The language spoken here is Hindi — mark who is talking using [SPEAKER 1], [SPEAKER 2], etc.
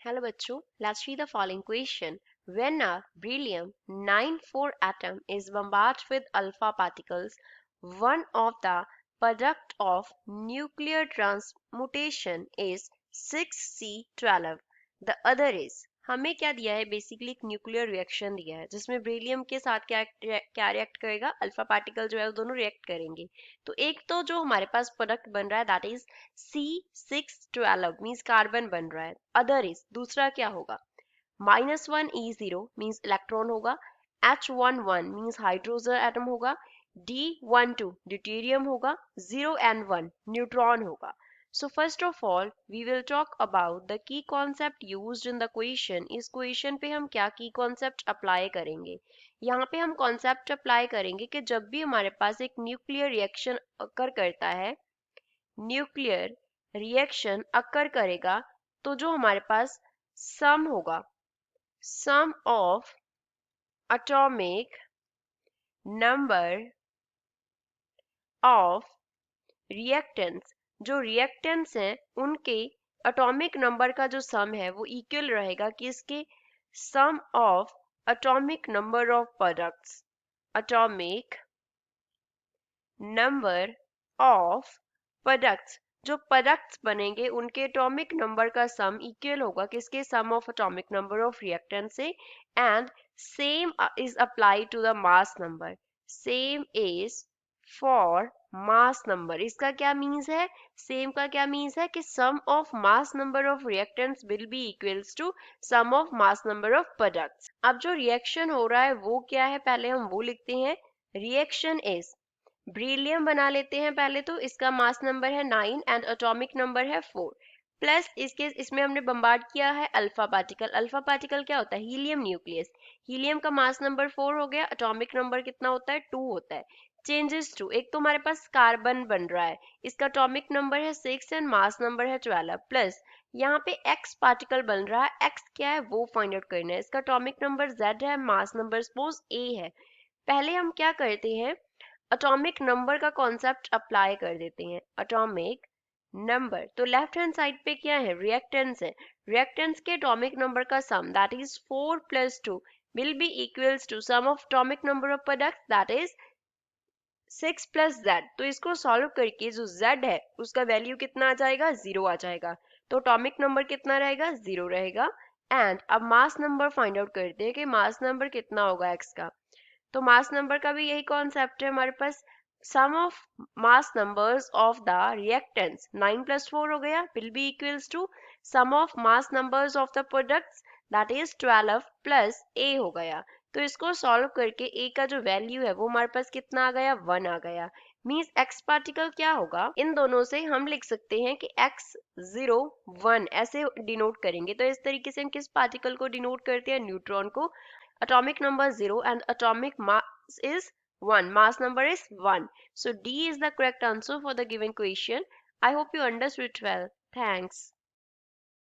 [SPEAKER 1] Hello bachcho, let's see the following question. When a beryllium 94 atom is bombarded with alpha particles, one of the product of nuclear transmutation is 6C12, the other is हमें क्या दिया है बेसिकली एक न्यूक्लियर रिएक्शन दिया है जिसमें बेरिलियम के साथ क्या रिएक्ट करेगा अल्फा पार्टिकल जो है वो दोनों रिएक्ट करेंगे तो एक तो जो हमारे पास प्रोडक्ट बन रहा है that is C612 means carbon बन रहा है अदर इज दूसरा क्या होगा -1E0 मीन्स इलेक्ट्रॉन होगा H11 मीन्स हाइड्रोजन एटम होगा D12 ड्यूटेरियम होगा 0N1 न्यूट्रॉन होगा. So first of all, we will talk about the key concept used in the question. इस question पे हम क्या key concept apply करेंगे यहाँ पे हम concept apply करेंगे कि जब भी हमारे पास एक nuclear reaction occur करता है nuclear reaction occur करेगा तो जो हमारे पास sum होगा sum of atomic number of reactants जो रिएक्टेंट्स हैं उनके एटॉमिक नंबर का जो सम है वो इक्वल रहेगा कि इसके sum of atomic number of products atomic number of products जो प्रोडक्ट्स बनेंगे उनके एटॉमिक नंबर का सम इक्वल होगा किसके sum of atomic number of reactant से and same is apply to the mass number same is for mass number इसका क्या मीन्स है सेम का क्या मीन्स है कि sum of mass number of reactants will be equals to sum of mass number of products. अब जो रिएक्शन हो रहा है वो क्या है पहले हम वो लिखते हैं रिएक्शन इज ब्रिलियम बना लेते हैं पहले तो इसका मास नंबर है 9 एंड एटॉमिक नंबर है 4 प्लस इसमें हमने बम्बार्ड किया है अल्फा पार्टिकल क्या होता है हीलियम न्यूक्लियस हीलियम का मास नंबर 4 हो गया एटॉमिक नंबर कितना होता है 2 होता है चेंजेस टू एक तो हमारे पास कार्बन बन रहा है इसका एटॉमिक नंबर है 6 एंड मास नंबर है 12 प्लस यहाँ पे एक्स पार्टिकल बन रहा है एक्स क्या है वो फाइंड आउट करना है इसका एटॉमिक नंबर Z है मास नंबर सपोज A है पहले हम क्या करते हैं एटॉमिक नंबर का कॉन्सेप्ट अप्लाई कर देते हैं एटॉमिक नंबर तो लेफ्ट हैंड साइड पे क्या है रिएक्टेंट्स है रिएक्टेंट्स के एटॉमिक नंबर का सम that is 4 + 2 will be equals to sum of atomic number of products that is 6 + Z. तो इसको सॉल्व करके जो Z है उसका वैल्यू कितना आ जाएगा 0 आ जाएगा तो एटॉमिक नंबर कितना रहेगा 0 रहेगा एंड अब मास नंबर फाइंड आउट करते हैं कि मास नंबर कितना होगा x का तो मास नंबर का भी यही कॉन्सेप्ट है हमारे पास sum of mass numbers of the reactants 9 + 4 हो गया will be equals to sum of mass numbers of the products that is 12 + A हो गया तो इसको सॉल्व करके A का जो वैल्यू है वो हमारे पास कितना आ गया 1 आ गया मीन्स x पार्टिकल क्या होगा इन दोनों से हम लिख सकते हैं कि x 0 1 ऐसे डिनोट करेंगे तो इस तरीके से हम किस पार्टिकल को डिनोट करते हैं न्यूट्रॉन को atomic number 0 and atomic mass is 1 mass number is 1 so D is the correct answer for the given question. I hope you understood it well. Thanks.